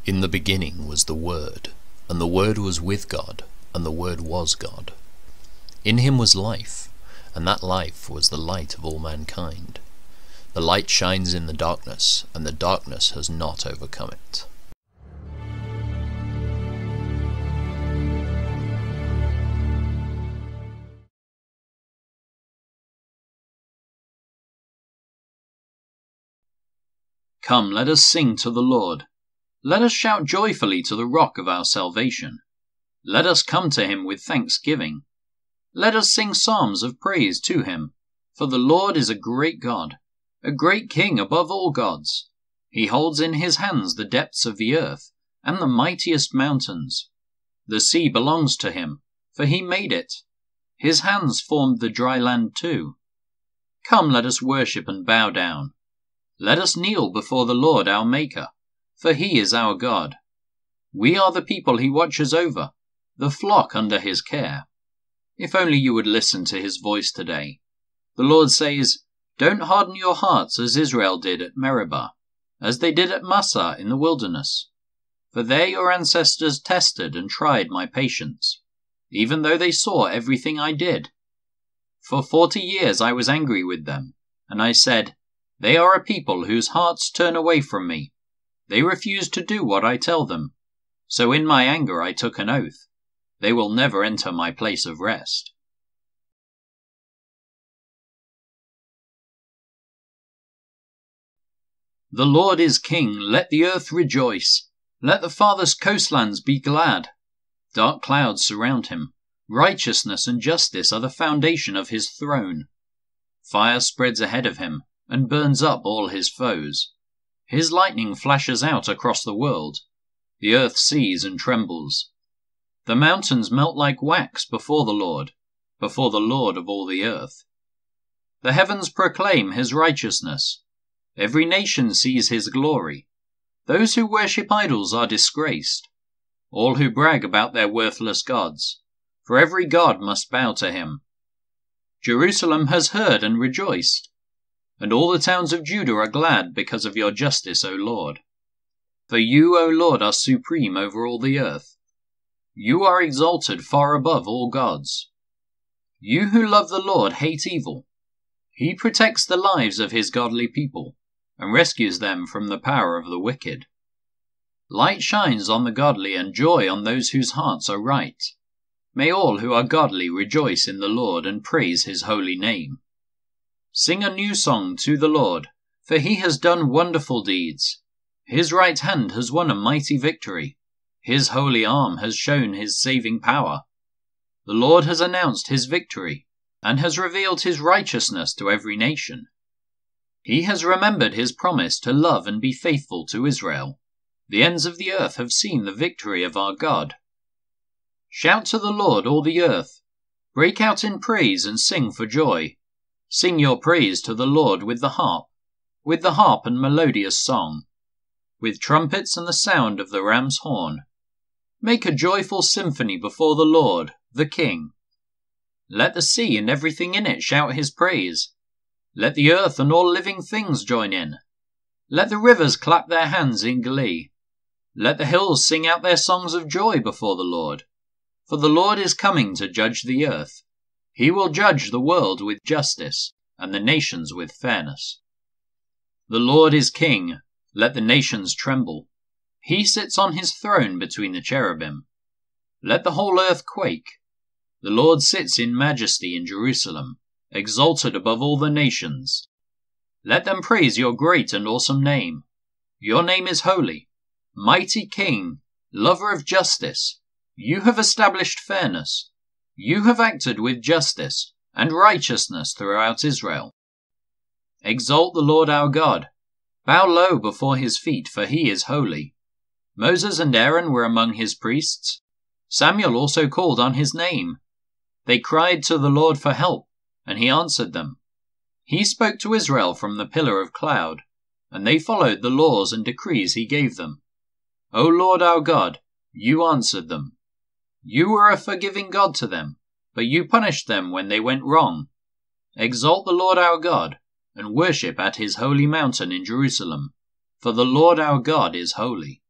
In the beginning was the Word, and the Word was with God, and the Word was God. In him was life, and that life was the light of all mankind. The light shines in the darkness, and the darkness has not overcome it. Come, let us sing to the Lord. Let us shout joyfully to the rock of our salvation. Let us come to him with thanksgiving. Let us sing psalms of praise to him. For the Lord is a great God, a great King above all gods. He holds in his hands the depths of the earth, and the mightiest mountains. The sea belongs to him, for he made it. His hands formed the dry land too. Come, let us worship and bow down. Let us kneel before the Lord our Maker, for he is our God. We are the people he watches over, the flock under his care. If only you would listen to his voice today. The Lord says, "Don't harden your hearts as Israel did at Meribah, as they did at Massah in the wilderness. For there your ancestors tested and tried my patience, even though they saw everything I did. For 40 years I was angry with them, and I said, 'They are a people whose hearts turn away from me. They refuse to do what I tell them. So in my anger I took an oath. They will never enter my place of rest.'" The Lord is King, let the earth rejoice. Let the farthest coastlands be glad. Dark clouds surround him. Righteousness and justice are the foundation of his throne. Fire spreads ahead of him and burns up all his foes. His lightning flashes out across the world. The earth sees and trembles. The mountains melt like wax before the Lord of all the earth. The heavens proclaim his righteousness. Every nation sees his glory. Those who worship idols are disgraced, all who brag about their worthless gods, for every god must bow to him. Jerusalem has heard and rejoiced, and all the towns of Judah are glad because of your justice, O Lord. For you, O Lord, are supreme over all the earth. You are exalted far above all gods. You who love the Lord hate evil. He protects the lives of his godly people and rescues them from the power of the wicked. Light shines on the godly and joy on those whose hearts are right. May all who are godly rejoice in the Lord and praise his holy name. Sing a new song to the Lord, for he has done wonderful deeds. His right hand has won a mighty victory. His holy arm has shown his saving power. The Lord has announced his victory, and has revealed his righteousness to every nation. He has remembered his promise to love and be faithful to Israel. The ends of the earth have seen the victory of our God. Shout to the Lord, all the earth. Break out in praise and sing for joy. Sing your praise to the Lord with the harp and melodious song, with trumpets and the sound of the ram's horn. Make a joyful symphony before the Lord, the King. Let the sea and everything in it shout his praise. Let the earth and all living things join in. Let the rivers clap their hands in glee. Let the hills sing out their songs of joy before the Lord. For the Lord is coming to judge the earth. He will judge the world with justice, and the nations with fairness. The Lord is King, let the nations tremble. He sits on his throne between the cherubim. Let the whole earth quake. The Lord sits in majesty in Jerusalem, exalted above all the nations. Let them praise your great and awesome name. Your name is holy. Mighty King, lover of justice, you have established fairness. You have acted with justice and righteousness throughout Israel. Exalt the Lord our God. Bow low before his feet, for he is holy. Moses and Aaron were among his priests. Samuel also called on his name. They cried to the Lord for help, and he answered them. He spoke to Israel from the pillar of cloud, and they followed the laws and decrees he gave them. O Lord our God, you answered them. You were a forgiving God to them, but you punished them when they went wrong. Exalt the Lord our God, and worship at his holy mountain in Jerusalem, for the Lord our God is holy.